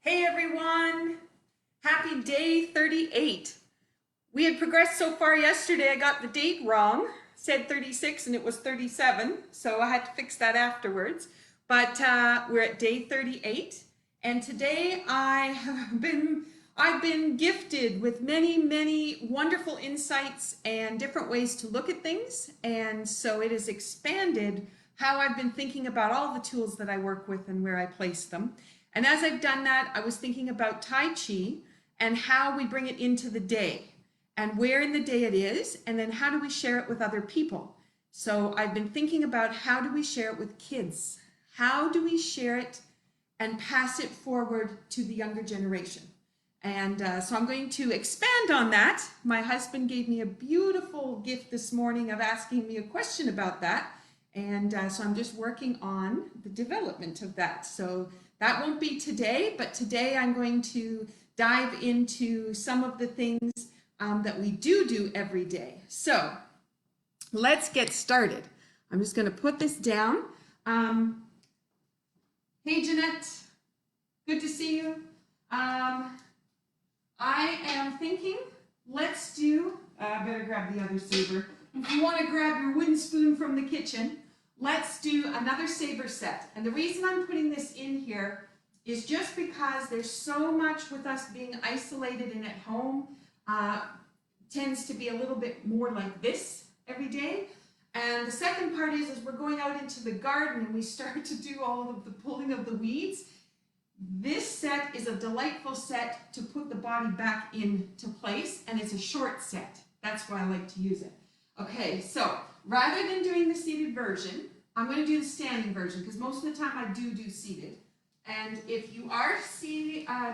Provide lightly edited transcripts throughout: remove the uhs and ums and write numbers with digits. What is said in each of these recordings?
Hey everyone, happy day 38. We had progressed so far yesterday, I got the date wrong, said 36 and it was 37, so I had to fix that afterwards. But we're at day 38, and today I've been gifted with many wonderful insights and different ways to look at things, and so it has expanded how I've been thinking about all the tools that I work with and where I place them. And as I've done that, I was thinking about Tai Chi and how we bring it into the day and where in the day it is, and then how do we share it with other people. So I've been thinking about how do we share it with kids? How do we share it and pass it forward to the younger generation? And so I'm going to expand on that. My husband gave me a beautiful gift this morning of asking me a question about that. And so I'm just working on the development of that. So that won't be today, but today I'm going to dive into some of the things that we do every day. So let's get started. I'm just going to put this down. Hey, Jeanette, good to see you. I am thinking, let's do, I better grab the other saber. If you want to grab your wooden spoon from the kitchen, let's do another saber set. And the reason I'm putting this in here is just because there's so much with us being isolated and at home, tends to be a little bit more like this every day. And the second part is we're going out into the garden and we start to do all of the pulling of the weeds. This set is a delightful set to put the body back into place, and it's a short set. That's why I like to use it. Okay, so rather than doing the seated version, I'm going to do the standing version because most of the time I do seated. And if you are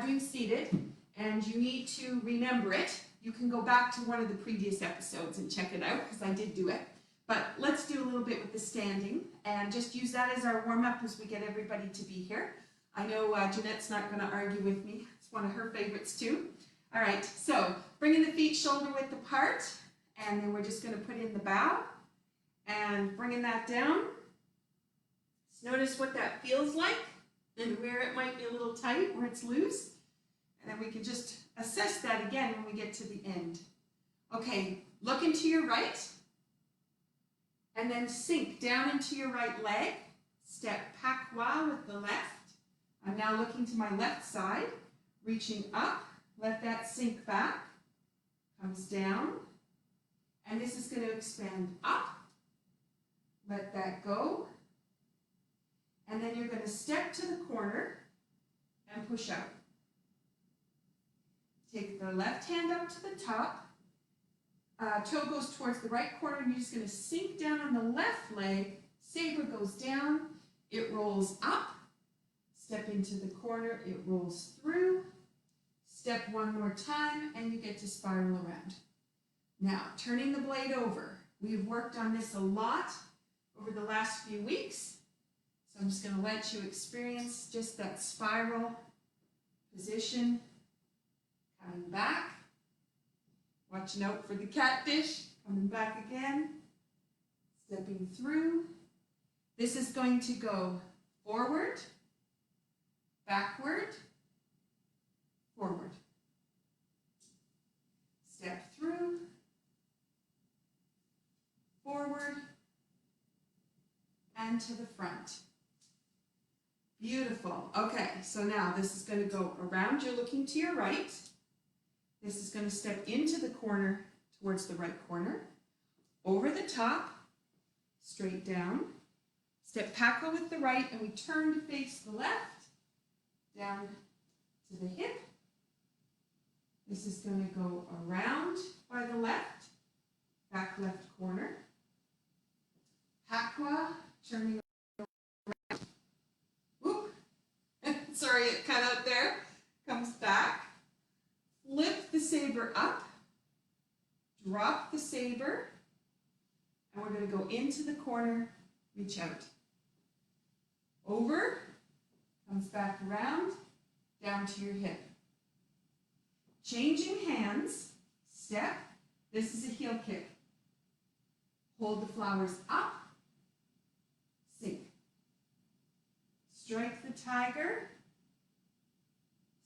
doing seated and you need to remember it, you can go back to one of the previous episodes and check it out because I did do it. But let's do a little bit with the standing and just use that as our warm-up as we get everybody to be here. I know Jeanette's not going to argue with me. It's one of her favorites too. All right, so bringing the feet shoulder width apart, and then we're just going to put in the bow and bringing that down. Just notice what that feels like and where it might be a little tight, where it's loose. And then we can just assess that again when we get to the end. Okay, look into your right and then sink down into your right leg. Step pakwa with the left. I'm now looking to my left side, reaching up, let that sink back, comes down, and this is going to expand up, let that go, and then you're going to step to the corner and push out. Take the left hand up to the top, toe goes towards the right corner, and you're just going to sink down on the left leg, saber goes down, it rolls up, step into the corner, it rolls through, step one more time, and you get to spiral around. Now, turning the blade over. We've worked on this a lot over the last few weeks, so I'm just going to let you experience just that spiral position, coming back, watching out for the catfish, coming back again, stepping through. This is going to go forward, backward, forward. Step through, forward, and to the front. Beautiful. Okay, so now this is going to go around. You're looking to your right. This is going to step into the corner towards the right corner, over the top, straight down. Step pakwa with the right, and we turn to face the left. Down to the hip. This is going to go around by the left, back left corner. Pakwa, turning around. Whoop. Sorry, it cut out there. Comes back. Flip the saber up. Drop the saber. And we're going to go into the corner, reach out. Over. Comes back around, down to your hip. Changing hands, step. This is a heel kick. Hold the flowers up, sink. Strike the tiger,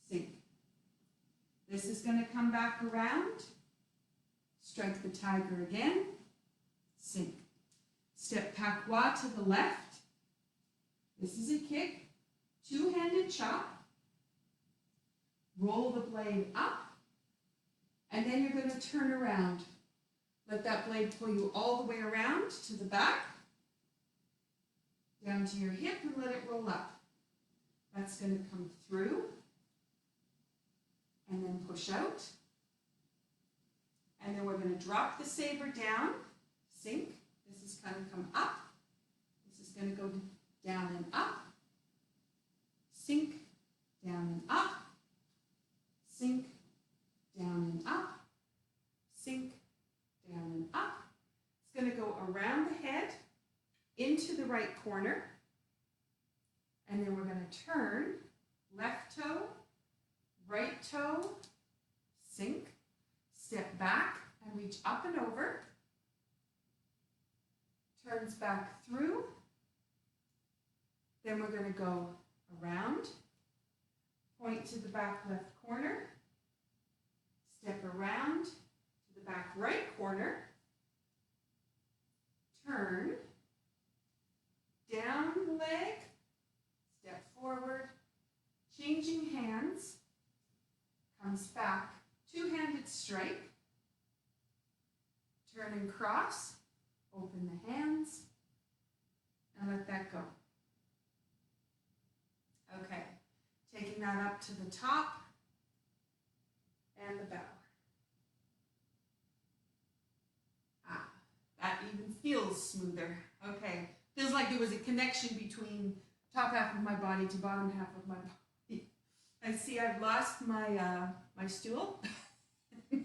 sink. This is going to come back around. Strike the tiger again, sink. Step Pakwa to the left. This is a kick, two-handed chop. Roll the blade up, and then you're going to turn around. Let that blade pull you all the way around to the back, down to your hip, and let it roll up. That's going to come through, and then push out. And then we're going to drop the saber down, sink. This is going to come up. This is going to go down and up, sink, down and up, sink, down and up, sink, down and up. It's going to go around the head into the right corner. And then we're going to turn left toe, right toe, sink, step back and reach up and over. Turns back through. Then we're going to go around, point to the back left corner, step around to the back right corner, turn, down the leg, step forward, changing hands, comes back, two-handed strike, turn and cross, open the hands, and let that go. Okay, taking that up to the top and the bow. Ah, that even feels smoother. Okay, feels like there was a connection between top half of my body to bottom half of my body. I see I've lost my my stool.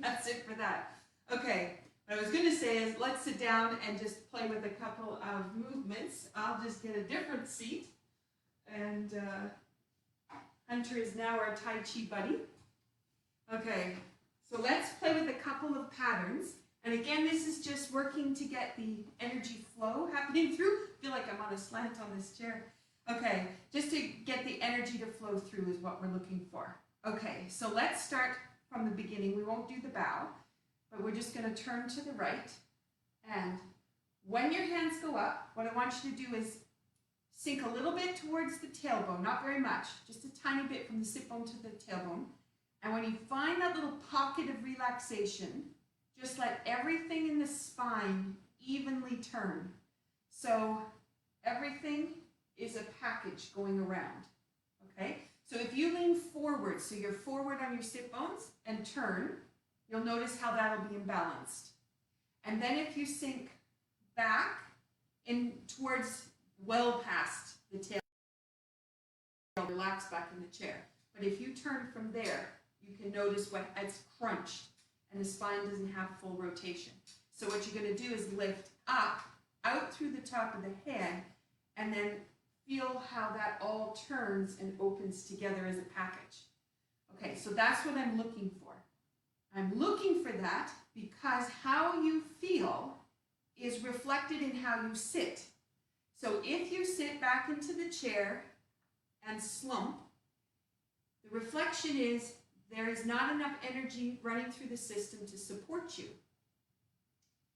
That's it for that. Okay, what I was going to say is let's sit down and just play with a couple of movements. I'll just get a different seat. And Hunter is now our Tai Chi buddy. Okay, so let's play with a couple of patterns. And again, this is just working to get the energy flow happening through. I feel like I'm on a slant on this chair. Okay, just to get the energy to flow through is what we're looking for. Okay, so let's start from the beginning. We won't do the bow, but we're just going to turn to the right. And when your hands go up, what I want you to do is sink a little bit towards the tailbone, not very much, just a tiny bit from the sit bone to the tailbone. And when you find that little pocket of relaxation, just let everything in the spine evenly turn. So everything is a package going around, okay? So if you lean forward, so you're forward on your sit bones and turn, you'll notice how that'll be imbalanced. And then if you sink back in towards well past the tail, relax back in the chair. But if you turn from there, you can notice what it's crunched and the spine doesn't have full rotation. So what you're going to do is lift up, out through the top of the head, and then feel how that all turns and opens together as a package. Okay, so that's what I'm looking for. I'm looking for that because how you feel is reflected in how you sit. So if you sit back into the chair and slump, the reflection is there is not enough energy running through the system to support you.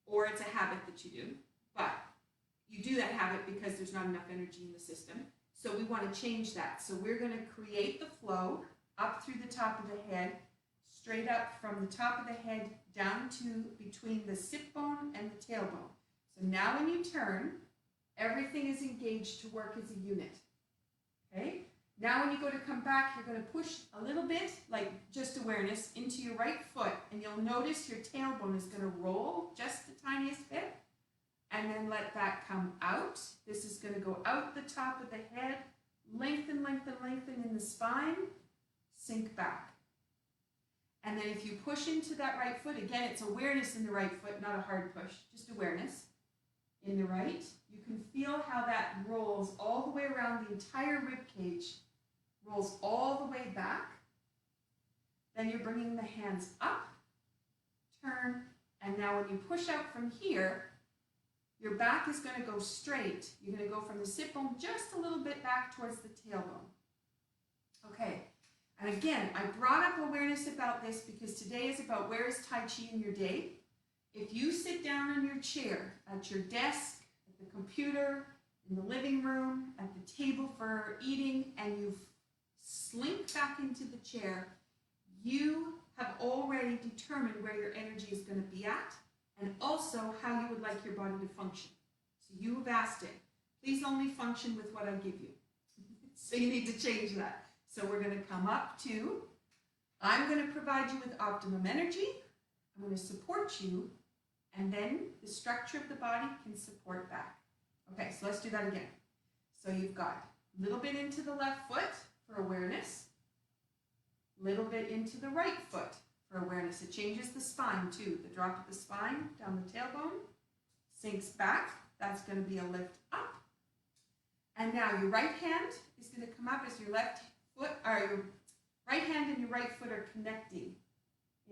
Or it's a habit that you do, but you do that habit because there's not enough energy in the system. So we want to change that. So we're going to create the flow up through the top of the head, straight up from the top of the head down to between the sit bone and the tailbone. So now when you turn, everything is engaged to work as a unit. Okay? Now when you go to come back, you're going to push a little bit, like just awareness, into your right foot. And you'll notice your tailbone is going to roll just the tiniest bit. And then let that come out. This is going to go out the top of the head, lengthen, lengthen, lengthen in the spine, sink back. And then if you push into that right foot, again, it's awareness in the right foot, not a hard push, just awareness in the right. You can feel how that rolls all the way around the entire rib cage, rolls all the way back. Then you're bringing the hands up, turn, and now when you push out from here, your back is going to go straight. You're going to go from the sit bone just a little bit back towards the tailbone. Okay, and again, I brought up awareness about this because today is about where is Tai Chi in your day. If you sit down on your chair, at your desk, at the computer, in the living room, at the table for eating, and you slink back into the chair, you have already determined where your energy is going to be at and also how you would like your body to function. So you have asked it, please only function with what I give you. So you need to change that. So we're going to come up to, I'm going to provide you with optimum energy, I'm going to support you, and then the structure of the body can support back. Okay, so let's do that again. So you've got a little bit into the left foot for awareness, little bit into the right foot for awareness. It changes the spine too. The drop of the spine down the tailbone, sinks back. That's going to be a lift up. And now your right hand is going to come up as your left foot, or your right hand and your right foot are connecting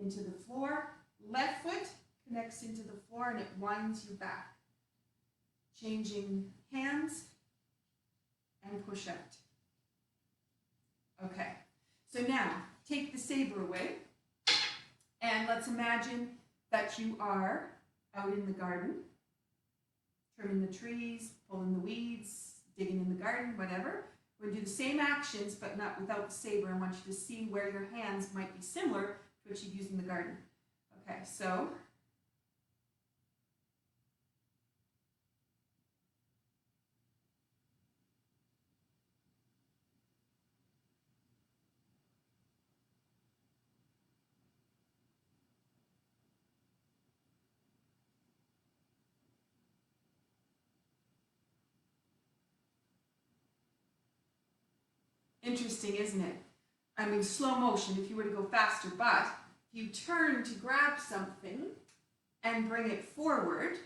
into the floor. Left foot connects into the floor and it winds you back. Changing hands and push out. Okay, so now take the saber away and let's imagine that you are out in the garden, trimming the trees, pulling the weeds, digging in the garden, whatever. We're going to do the same actions but not without the saber. I want you to see where your hands might be similar to what you've used in the garden. Okay, so interesting, isn't it? I mean, slow motion if you were to go faster, but if you turn to grab something and bring it forward,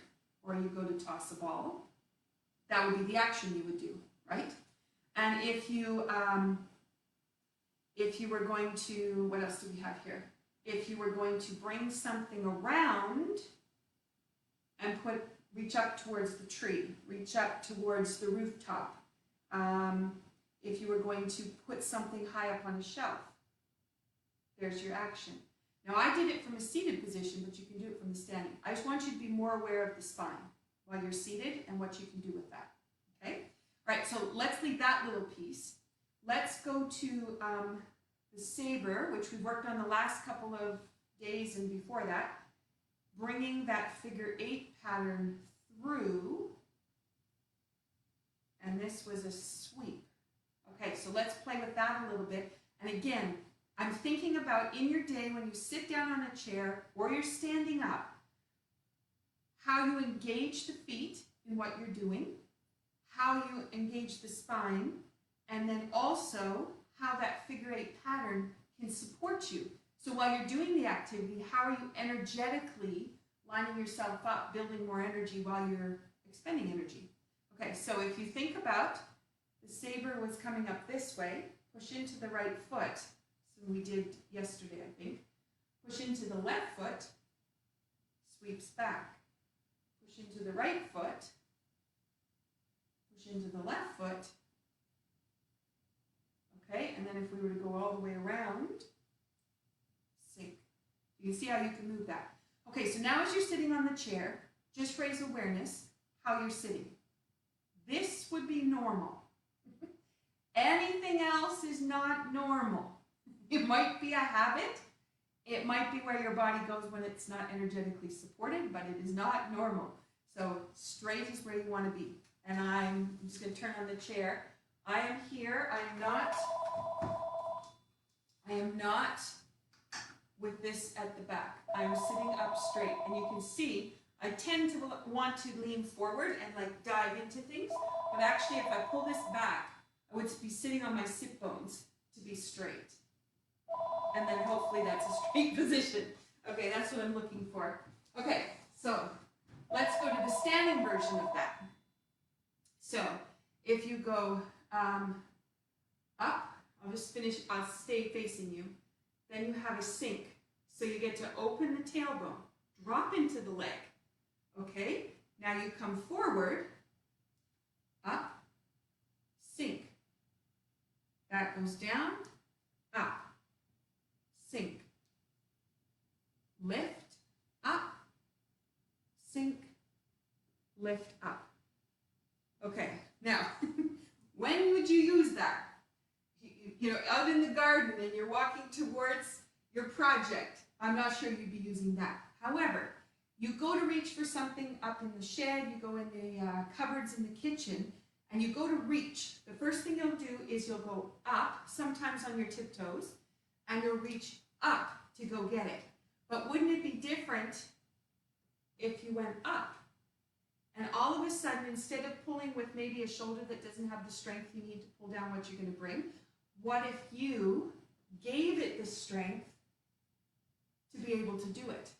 or you go to toss a ball, that would be the action you would do, right? And if you were going to, what else do we have here? If you were going to bring something around and reach up towards the tree, reach up towards the rooftop, if you were going to put something high up on a shelf, there's your action. Now I did it from a seated position, but you can do it from the standing. I just want you to be more aware of the spine while you're seated and what you can do with that, okay? All right, so let's leave that little piece. Let's go to the saber, which we worked on the last couple of days and before that, bringing that figure 8 pattern through, and this was a sweep. Okay, so let's play with that a little bit. And again, I'm thinking about in your day when you sit down on a chair or you're standing up, how you engage the feet in what you're doing, how you engage the spine, and then also how that figure 8 pattern can support you. So while you're doing the activity, how are you energetically lining yourself up, building more energy while you're expending energy? Okay, so if you think about the saber was coming up this way, push into the right foot, so we did yesterday, I think. Push into the left foot, sweeps back. Push into the right foot, push into the left foot. Okay, and then if we were to go all the way around, sink. You can see how you can move that. Okay, so now as you're sitting on the chair, just raise awareness how you're sitting. This would be normal. Anything else is not normal. It might be a habit. It might be where your body goes when it's not energetically supported, but it is not normal. So straight is where you want to be. And I'm just going to turn on the chair. I am here. I am not with this at the back. I'm sitting up straight. And you can see I tend to want to lean forward and like dive into things. But actually, if I pull this back, I would be sitting on my sit bones to be straight. And then hopefully that's a straight position. Okay, that's what I'm looking for. Okay, so let's go to the standing version of that. So if you go up, I'll stay facing you. Then you have a sink. So you get to open the tailbone, drop into the leg. Okay, now you come forward, up, sink. That goes down, up. lift up. Okay, now, when would you use that? You know, out in the garden and you're walking towards your project, I'm not sure you'd be using that. However, you go to reach for something up in the shed, you go in the cupboards in the kitchen, and you go to reach. The first thing you'll do is you'll go up, sometimes on your tiptoes, and you'll reach up to go get it. But wouldn't it be different if you went up? And all of a sudden, instead of pulling with maybe a shoulder that doesn't have the strength you need to pull down what you're going to bring, what if you gave it the strength to be able to do it?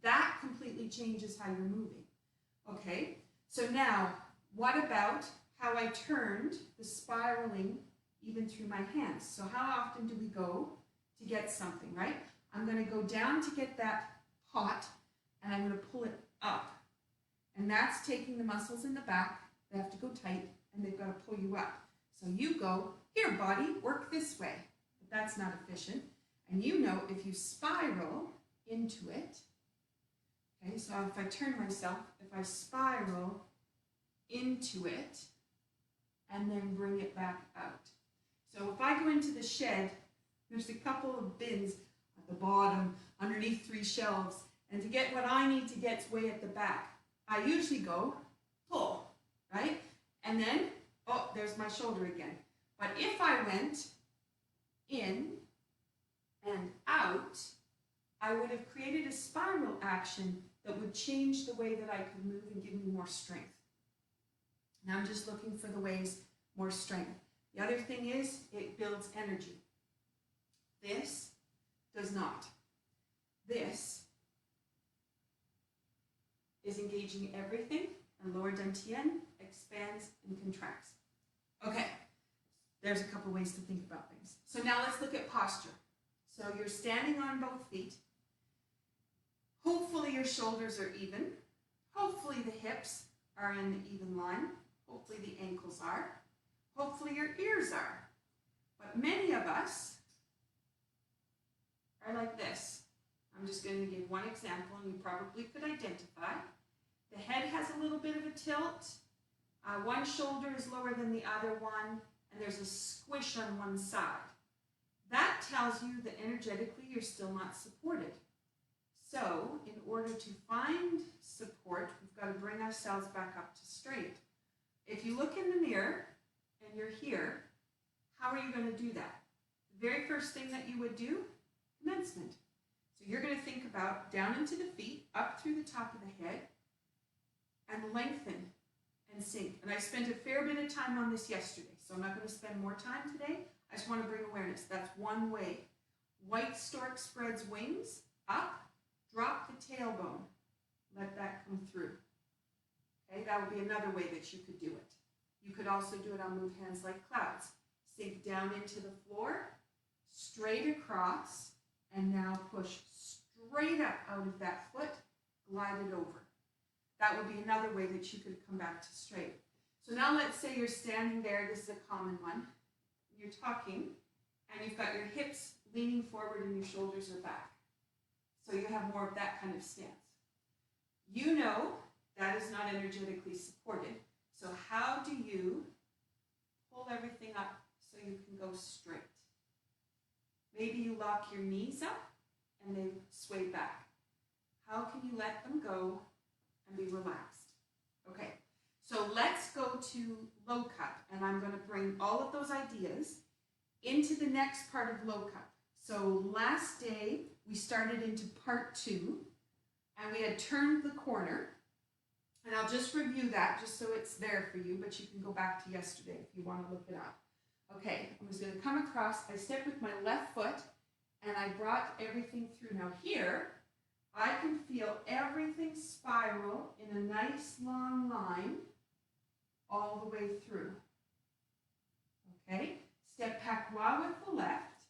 That completely changes how you're moving. Okay, so now what about how I turned the spiraling even through my hands? So how often do we go to get something, right? I'm going to go down to get that pot and I'm going to pull it up. And that's taking the muscles in the back. They have to go tight and they've got to pull you up. So you go, here body, work this way. But that's not efficient. And you know if you spiral into it, okay, so if I turn myself, if I spiral into it and then bring it back out. So if I go into the shed, there's a couple of bins at the bottom underneath 3 shelves. And to get what I need to get way at the back, I usually go pull, right? And then, oh, there's my shoulder again. But if I went in and out, I would have created a spiral action that would change the way that I could move and give me more strength. Now I'm just looking for the ways more strength. The other thing is it builds energy. This does not. This is engaging everything, and lower dantian expands and contracts. Okay, there's a couple ways to think about things. So now let's look at posture. So you're standing on both feet. Hopefully your shoulders are even. Hopefully the hips are in an even line. Hopefully the ankles are. Hopefully your ears are. But many of us are like this. I'm just going to give one example and you probably could identify. The head has a little bit of a tilt. One shoulder is lower than the other one, and there's a squish on one side. That tells you that energetically you're still not supported. So in order to find support, we've got to bring ourselves back up to straight. If you look in the mirror and you're here, how are you going to do that? The very first thing that you would do, commencement. So you're going to think about down into the feet, up through the top of the head, and lengthen and sink. And I spent a fair bit of time on this yesterday, so I'm not going to spend more time today. I just want to bring awareness. That's one way. White stork spreads wings, up, drop the tailbone. Let that come through. Okay, that would be another way that you could do it. You could also do it on move hands like clouds. Sink down into the floor, straight across, and now push straight up out of that foot, glide it over. That would be another way that you could come back to straight. So now let's say you're standing there, this is a common one. You're talking, and you've got your hips leaning forward and your shoulders are back. So you have more of that kind of stance. You know that is not energetically supported. So how do you pull everything up so you can go straight? Maybe you lock your knees up and they sway back. How can you let them go and be relaxed? Okay, so let's go to low cup, and I'm going to bring all of those ideas into the next part of low cup. So last day we started into part 2, and we had turned the corner, and I'll just review that just so it's there for you, but you can go back to yesterday if you want to look it up. Okay, I'm just going to come across. I stepped with my left foot, and I brought everything through. Now here, I can feel everything spiral in a nice long line all the way through. Okay, step patois with the left,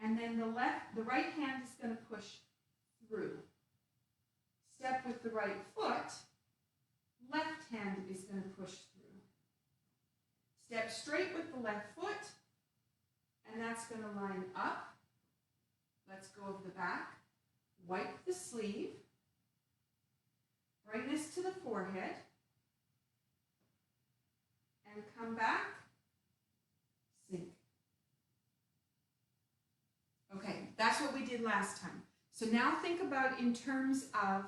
and then the right hand is going to push through. Step with the right foot, left hand is going to push through. Step straight with the left foot, and that's going to line up. Let's go of the back. Wipe the sleeve. Bring this to the forehead. and come back, sink. Okay, that's what we did last time. So now think about in terms of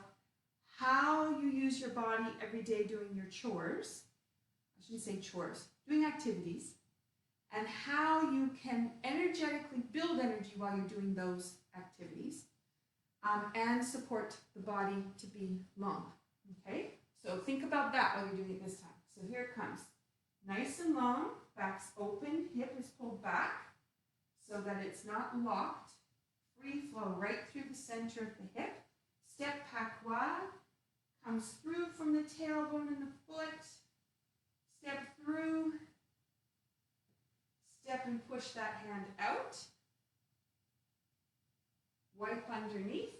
how you use your body every day doing your chores. I shouldn't say chores, doing activities, and how you can energetically build energy while you're doing those activities and support the body to be long. Okay, so think about that while you're doing it this time. So here it comes. Nice and long, back's open, hip is pulled back so that it's not locked. Free flow right through the center of the hip. Step patois, comes through from the tailbone and the foot. Step through. Step and push that hand out. Wipe underneath.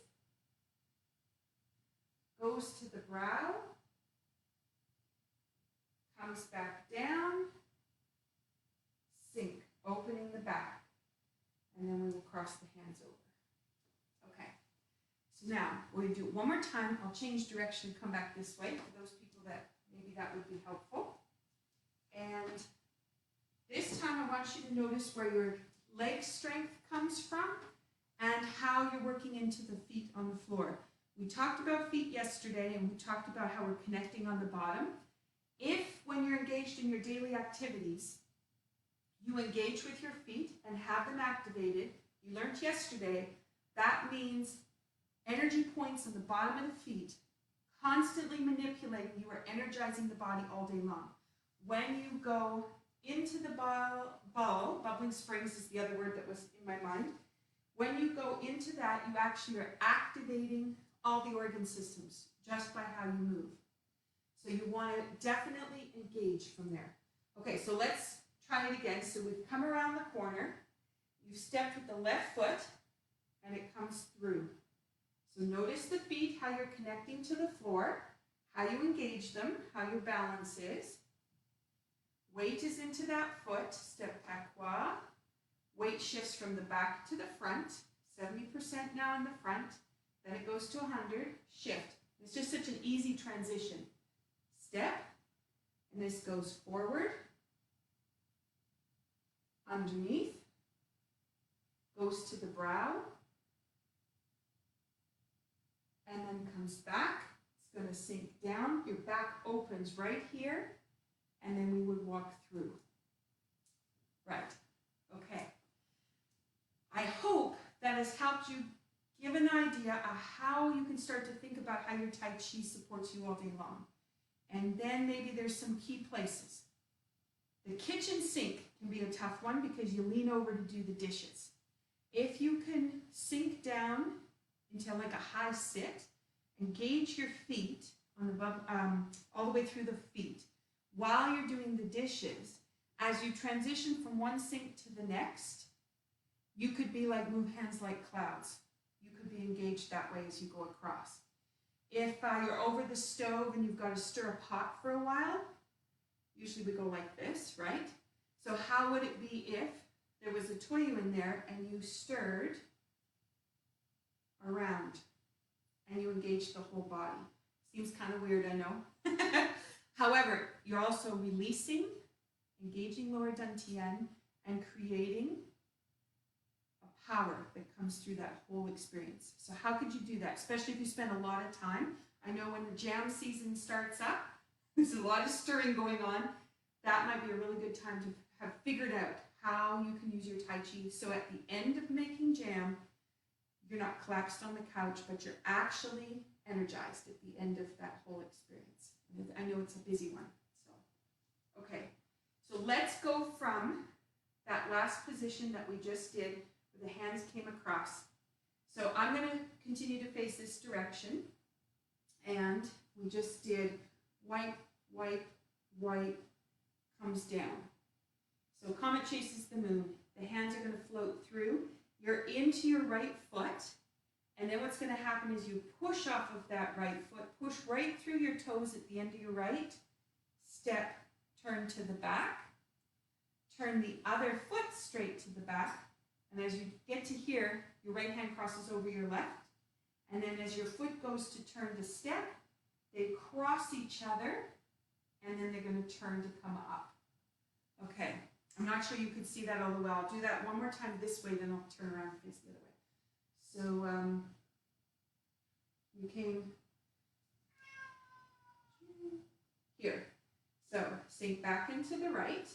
Goes to the brow. Comes back down. Sink, opening the back. And then we will cross the hands over. Okay, so now we're going to do it one more time. I'll change direction and come back this way for those people that maybe that would be helpful. And this time I want you to notice where your leg strength comes from and how you're working into the feet on the floor. We talked about feet yesterday and we talked about how we're connecting on the bottom. If when you're engaged in your daily activities, you engage with your feet and have them activated, you learned yesterday, that means energy points on the bottom of the feet, constantly manipulating, you are energizing the body all day long. When you go into the ball, bubbling springs is the other word that was in my mind. When you go into that, you actually are activating all the organ systems just by how you move. So you want to definitely engage from there. Okay, so let's try it again. So we've come around the corner. You've stepped with the left foot, and it comes through. So notice the feet, how you're connecting to the floor, how you engage them, how your balance is. Weight is into that foot, step patois. Weight shifts from the back to the front, 70% now in the front. Then it goes to 100, shift. It's just such an easy transition. Step, and this goes forward, underneath, goes to the brow, and then comes back. It's going to sink down. Your back opens right here, and then we would walk through. Right. Okay. I hope that has helped you give an idea of how you can start to think about how your Tai Chi supports you all day long. And then maybe there's some key places. The kitchen sink can be a tough one because you lean over to do the dishes. If you can sink down into like a high sit, engage your feet on above, all the way through the feet while you're doing the dishes. As you transition from one sink to the next, you could be like, move hands like clouds. You could be engaged that way as you go across. If you're over the stove and you've got to stir a pot for a while, usually we go like this, right? So how would it be if there was a toyu in there and you stirred around and you engaged the whole body? Seems kind of weird, I know. However, you're also releasing, engaging lower dantian, and creating a power that comes through that whole experience. So how could you do that? Especially if you spend a lot of time. I know when the jam season starts up, there's a lot of stirring going on. That might be a really good time to have figured out how you can use your Tai Chi. So at the end of making jam, you're not collapsed on the couch, but you're actually energized at the end of that whole experience. And I know it's a busy one. So, okay. So let's go from that last position that we just did, where the hands came across. So I'm going to continue to face this direction. And we just did wipe, wipe, wipe, comes down. So comet chases the moon. The hands are going to float through. You're into your right foot. And then what's going to happen is you push off of that right foot, push right through your toes at the end of your right, step, turn to the back, turn the other foot straight to the back, and as you get to here, your right hand crosses over your left, and then as your foot goes to turn to step, they cross each other, and then they're going to turn to come up. Okay, I'm not sure you could see that all the way. I'll do that one more time this way, then I'll turn around and face the other way. So you came here. So sink back into the right.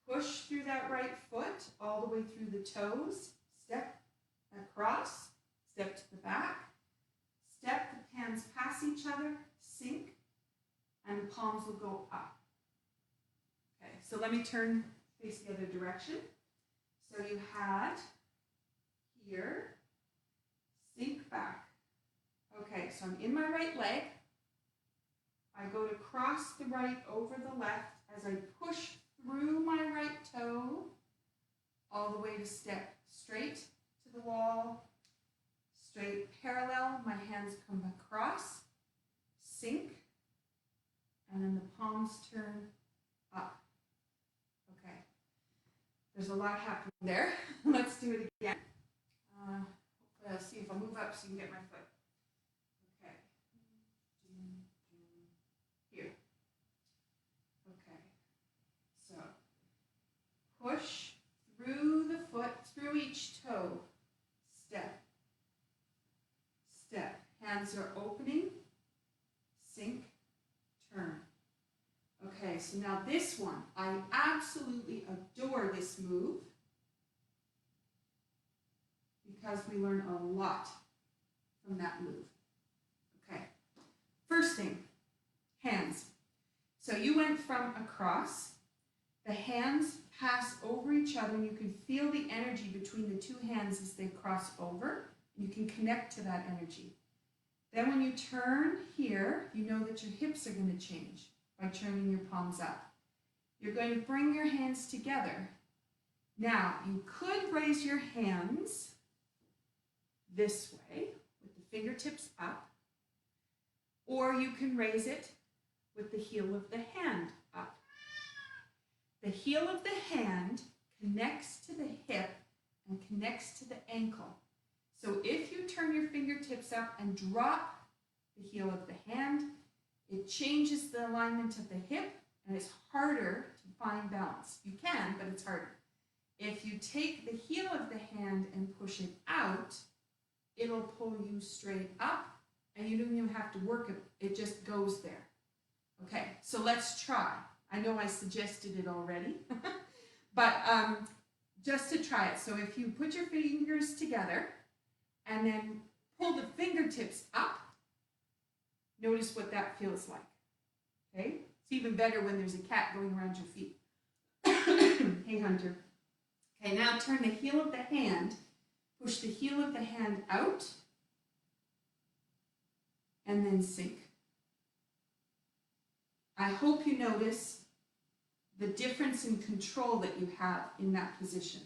Push through that right foot all the way through the toes. Step across, step to the back. Step the hands past each other, sink, and the palms will go up. Okay, so let me turn, face the other direction. So you had here, sink back. Okay, so I'm in my right leg. I go to cross the right over the left as I push through my right toe all the way to step straight to the wall, straight parallel. My hands come across, sink, and then the palms turn up. Okay, there's a lot happening there. Let's do it again. Let's see if I'll move up so you can get my foot. Okay. Here. Okay. So push through the foot, through each toe. Step. Step. Hands are opening. Sink. Turn. Okay, so now this one, I absolutely adore this move because we learn a lot from that move. Okay, first thing, hands. So you went from across, the hands pass over each other and you can feel the energy between the two hands as they cross over. You can connect to that energy. Then when you turn here, you know that your hips are going to change by turning your palms up. You're going to bring your hands together. Now, you could raise your hands this way with the fingertips up, or you can raise it with the heel of the hand up. The heel of the hand connects to the hip and connects to the ankle. So if you turn your fingertips up and drop the heel of the hand, it changes the alignment of the hip and it's harder to find balance. You can, but it's harder. If you take the heel of the hand and push it out, it'll pull you straight up and you don't even have to work it. It just goes there. Okay, so let's try. I know I suggested it already, but just to try it. So if you put your fingers together and then pull the fingertips up, notice what that feels like. Okay, it's even better when there's a cat going around your feet. Hey, Hunter. Okay, now turn the heel of the hand, push the heel of the hand out, and then sink. I hope you notice the difference in control that you have in that position.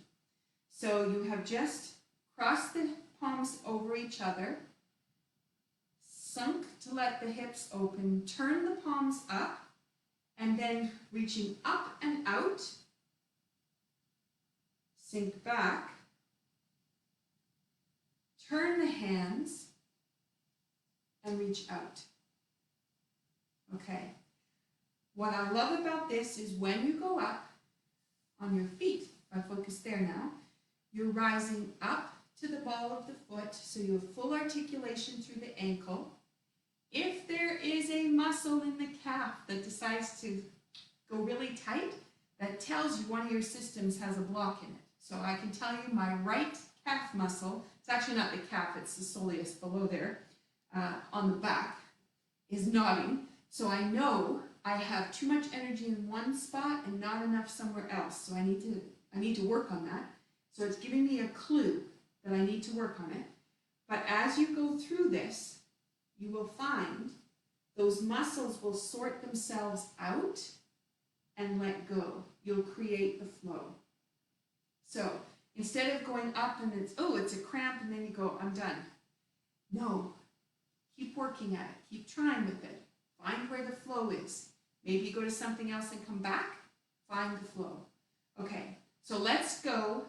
So you have just crossed the palms over each other, sunk to let the hips open, turn the palms up, and then reaching up and out, sink back, turn the hands, and reach out. Okay. What I love about this is when you go up on your feet, if I focus there now, you're rising up to the ball of the foot, so you have full articulation through the ankle. If there is a muscle in the calf that decides to go really tight, that tells you one of your systems has a block in it. So I can tell you my right calf muscle, it's actually not the calf, it's the soleus below there, on the back, is nodding. So I know I have too much energy in one spot and not enough somewhere else. So I need to work on that. So it's giving me a clue that I need to work on it. But as you go through this, you will find those muscles will sort themselves out and let go. You'll create the flow. So instead of going up and it's a cramp and then you go, I'm done. No, keep working at it. Keep trying with it. Find where the flow is. Maybe go to something else and come back. Find the flow. Okay, so let's go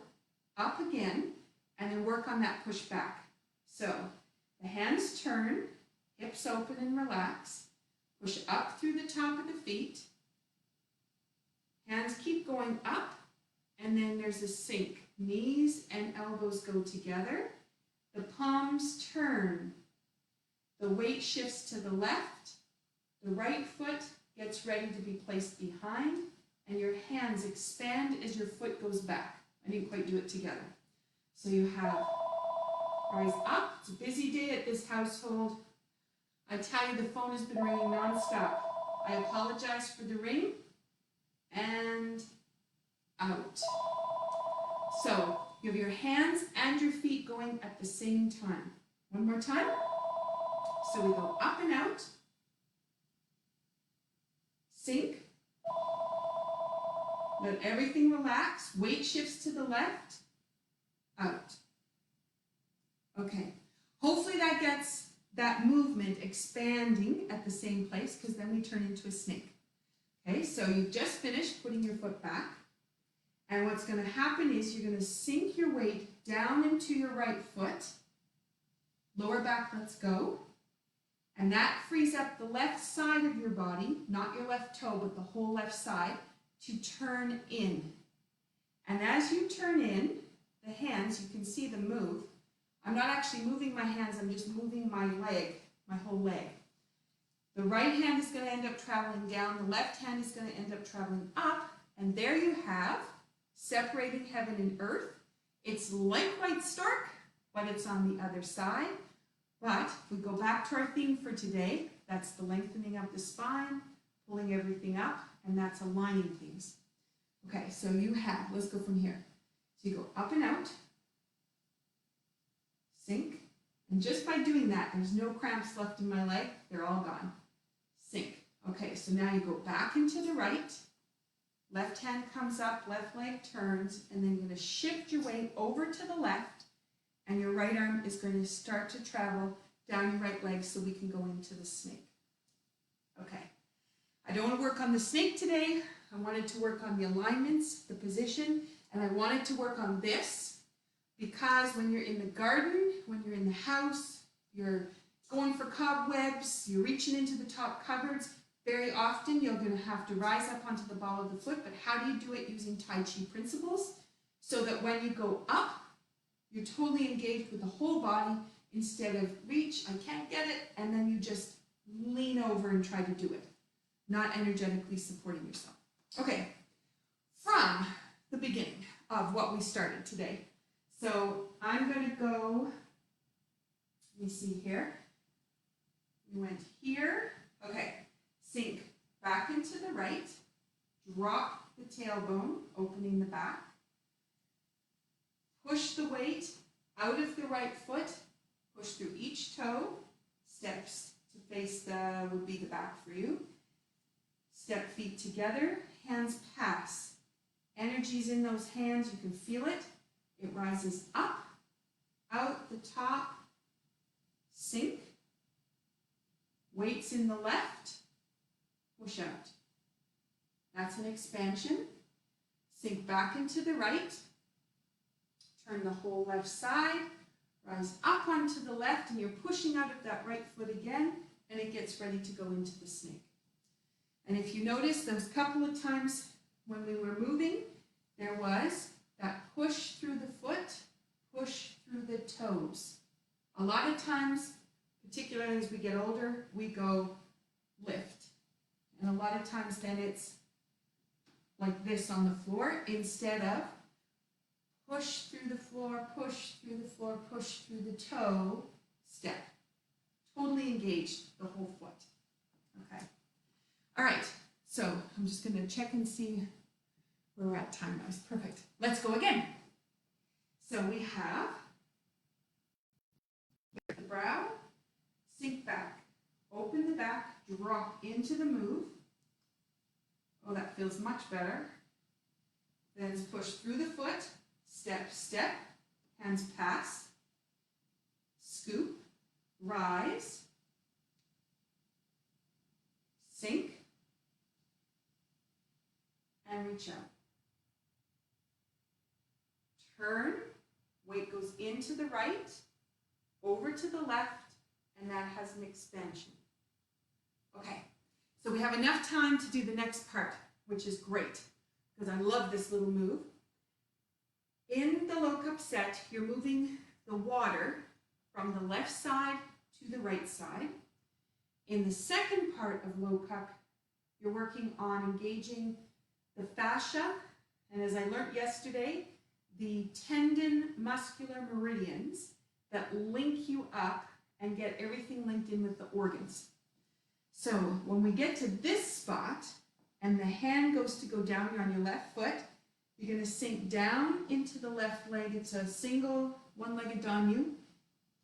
up again and then work on that push back. So the hands turn, hips open and relax. Push up through the top of the feet. Hands keep going up, and then there's a sink. Knees and elbows go together. The palms turn. The weight shifts to the left. The right foot gets ready to be placed behind, and your hands expand as your foot goes back. I didn't quite do it together. So you have rise up. It's a busy day at this household. I tell you, the phone has been ringing nonstop. I apologize for the ring. And out. So you have your hands and your feet going at the same time. One more time. So we go up and out. Sink. Let everything relax. Weight shifts to the left. Out. Okay. Hopefully that gets that movement expanding at the same place, because then we turn into a snake. Okay, so you've just finished putting your foot back. And what's going to happen is you're going to sink your weight down into your right foot. Lower back, let's go. And that frees up the left side of your body, not your left toe, but the whole left side, to turn in. And as you turn in, the hands, you can see them move. I'm not actually moving my hands, I'm just moving my leg, my whole leg. The right hand is going to end up traveling down, the left hand is going to end up traveling up, and there you have separating heaven and earth. It's like White Stork, but it's on the other side. But if we go back to our theme for today, that's the lengthening of the spine, pulling everything up, and that's aligning things. Okay, so you have, let's go from here. So you go up and out, sink, and just by doing that, there's no cramps left in my leg, they're all gone. Sink. Okay, so now you go back into the right, left hand comes up, left leg turns, and then you're going to shift your weight over to the left, and your right arm is going to start to travel down your right leg so we can go into the snake. Okay, I don't want to work on the snake today. I wanted to work on the alignments, the position, and I wanted to work on this because when you're in the garden, when you're in the house, you're going for cobwebs, you're reaching into the top cupboards, very often you're going to have to rise up onto the ball of the foot, but how do you do it using Tai Chi principles so that when you go up, you're totally engaged with the whole body instead of reach, I can't get it, and then you just lean over and try to do it, not energetically supporting yourself. Okay, from the beginning of what we started today. So I'm going to go, let me see here. We went here. Okay, sink back into the right, drop the tailbone, opening the back. Push the weight out of the right foot, push through each toe, steps to face would be the back for you. Step feet together, hands pass. Energy's in those hands, you can feel it. It rises up, out the top, sink. Weights in the left, push out. That's an expansion. Sink back into the right. Turn the whole left side, rise up onto the left, and you're pushing out of that right foot again, and it gets ready to go into the snake. And if you notice, those couple of times when we were moving, there was that push through the foot, push through the toes. A lot of times, particularly as we get older, we go lift. And a lot of times then it's like this on the floor instead of push through the floor, push through the floor, push through the toe, step. Totally engaged the whole foot. Okay. All right, so I'm just going to check and see where we're at time-wise. Perfect. Let's go again. So we have the brow, sink back, open the back, drop into the move. Oh, that feels much better. Then push through the foot. Step, step, hands pass, scoop, rise, sink, and reach out. Turn, weight goes into the right, over to the left, and that has an expansion. Okay, so we have enough time to do the next part, which is great. because I love this little move. In the low cup set, you're moving the water from the left side to the right side. In the second part of low cup, you're working on engaging the fascia, and as I learned yesterday, the tendon muscular meridians that link you up and get everything linked in with the organs. So when we get to this spot and the hand goes to go down, you're on your left foot, you're going to sink down into the left leg. It's a single one-legged danyu.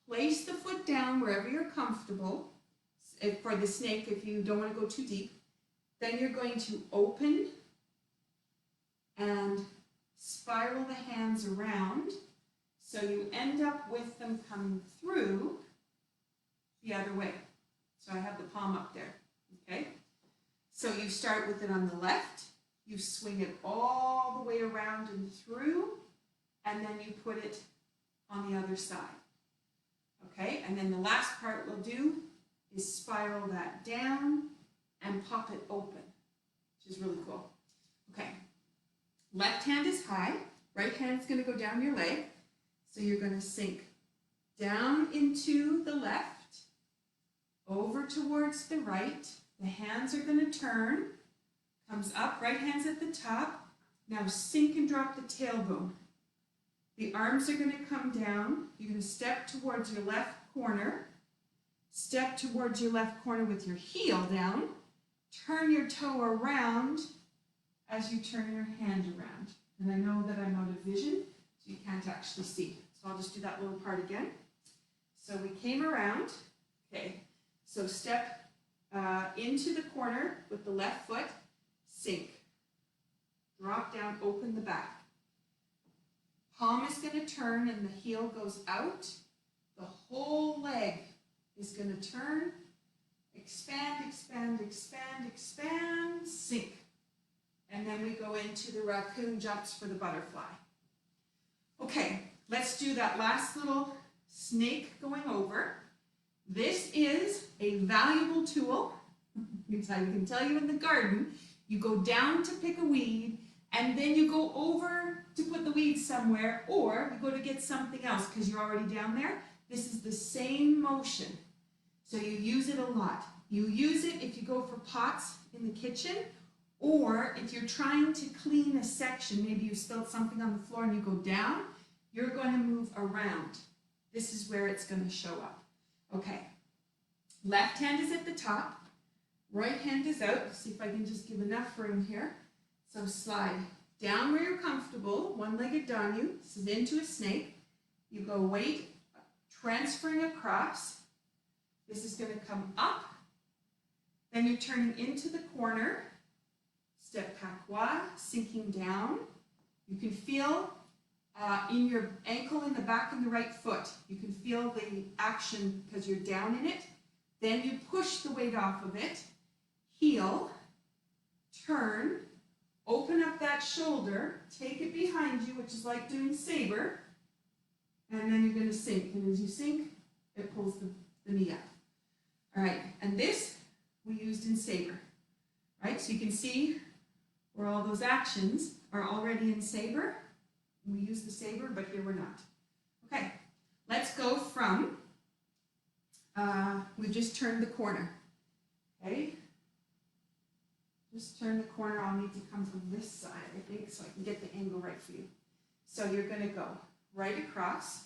Place the foot down wherever you're comfortable. For the snake, if you don't want to go too deep, then you're going to open and spiral the hands around so you end up with them coming through the other way. So I have the palm up there, okay? So you start with it on the left, you swing it all the way around and through, and then you put it on the other side, okay? And then the last part we'll do is spiral that down and pop it open, which is really cool. Okay, left hand is high, right hand is going to go down your leg. So you're going to sink down into the left, over towards the right. The hands are going to turn, comes up, right hand's at the top. Now sink and drop the tailbone. The arms are going to come down. You're going to step towards your left corner. Step towards your left corner with your heel down. Turn your toe around as you turn your hand around. And I know that I'm out of vision, so you can't actually see. So I'll just do that little part again. So we came around. Okay, so step into the corner with the left foot. Sink. Drop down, open the back. Palm is going to turn and the heel goes out. The whole leg is going to turn, expand, expand, expand, expand, sink. And then we go into the raccoon jumps for the butterfly. Okay, let's do that last little snake going over. This is a valuable tool. Because I can tell you in the garden, you go down to pick a weed, and then you go over to put the weed somewhere, or you go to get something else because you're already down there. This is the same motion. So you use it a lot. You use it if you go for pots in the kitchen, or if you're trying to clean a section, maybe you spilled something on the floor and you go down, you're going to move around. This is where it's going to show up. Okay, left hand is at the top, right hand is out. Let's see if I can just give enough room here. So slide down where you're comfortable, one-legged danyu. This is into a snake. You go weight, transferring across. This is going to come up. Then you're turning into the corner. Step pakwa, sinking down. You can feel in your ankle in the back of the right foot. You can feel the action because you're down in it. Then you push the weight off of it. Heel, turn, open up that shoulder, take it behind you, which is like doing saber, and then you're going to sink. And as you sink, it pulls the knee up. All right, and this we used in saber, right? So you can see where all those actions are already in saber. We use the saber, but here we're not. Okay, let's go from, we just turned the corner, okay? Just turn the corner. I'll need to come from this side, I think, so I can get the angle right for you. So you're going to go right across,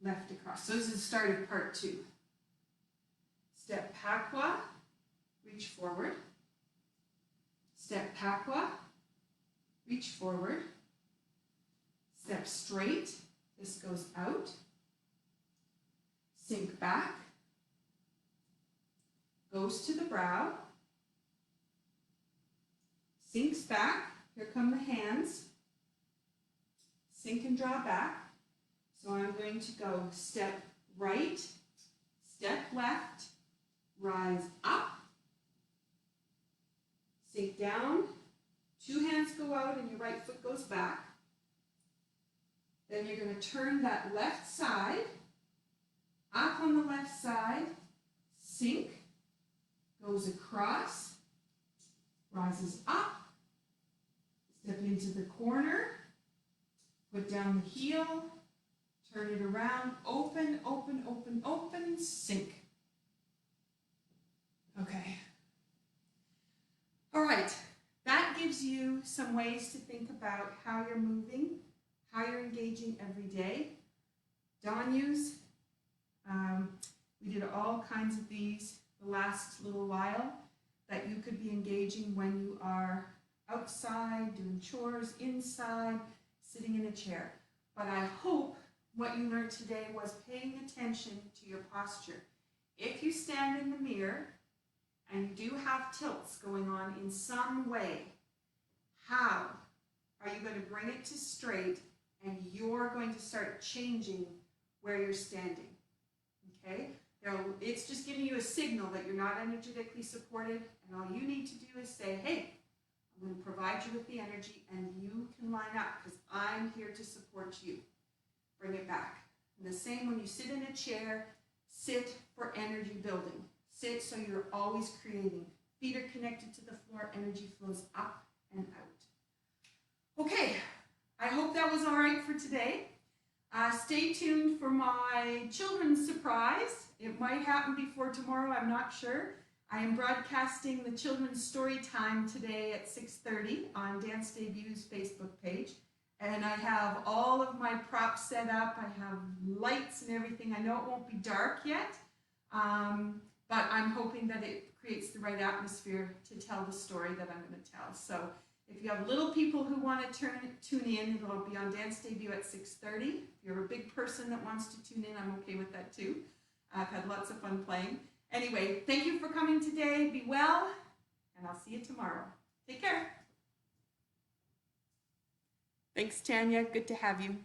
left across. So this is the start of part 2. Step pakwa, reach forward. Step pakwa, reach forward. Step straight, this goes out. Sink back, goes to the brow. Sinks back, here come the hands. Sink and draw back. So I'm going to go step right, step left, rise up, sink down, 2 hands go out and your right foot goes back. Then you're going to turn that left side, up on the left side, sink, goes across, rises up, Step into the corner, put down the heel, turn it around, open, open, open, open, sink. Okay. All right, that gives you some ways to think about how you're moving, how you're engaging every day. Dawn use, we did all kinds of these the last little while that you could be engaging when you are outside, doing chores, inside, sitting in a chair. But I hope what you learned today was paying attention to your posture. If you stand in the mirror and you do have tilts going on in some way, how are you going to bring it to straight and you're going to start changing where you're standing? Okay? It's just giving you a signal that you're not energetically supported, and all you need to do is say, hey, I'm going to provide you with the energy and you can line up because I'm here to support you. Bring it back. And the same when you sit in a chair, sit for energy building. Sit so you're always creating. Feet are connected to the floor, energy flows up and out. Okay, I hope that was all right for today. Stay tuned for my children's surprise. It might happen before tomorrow, I'm not sure. I am broadcasting the children's story time today at 6:30 on Dance Debut's Facebook page. And I have all of my props set up. I have lights and everything. I know it won't be dark yet, but I'm hoping that it creates the right atmosphere to tell the story that I'm going to tell. So if you have little people who want to tune in, it'll be on Dance Debut at 6:30. If you're a big person that wants to tune in, I'm okay with that too. I've had lots of fun playing. Anyway, thank you for coming today. Be well, and I'll see you tomorrow. Take care. Thanks, Tanya. Good to have you.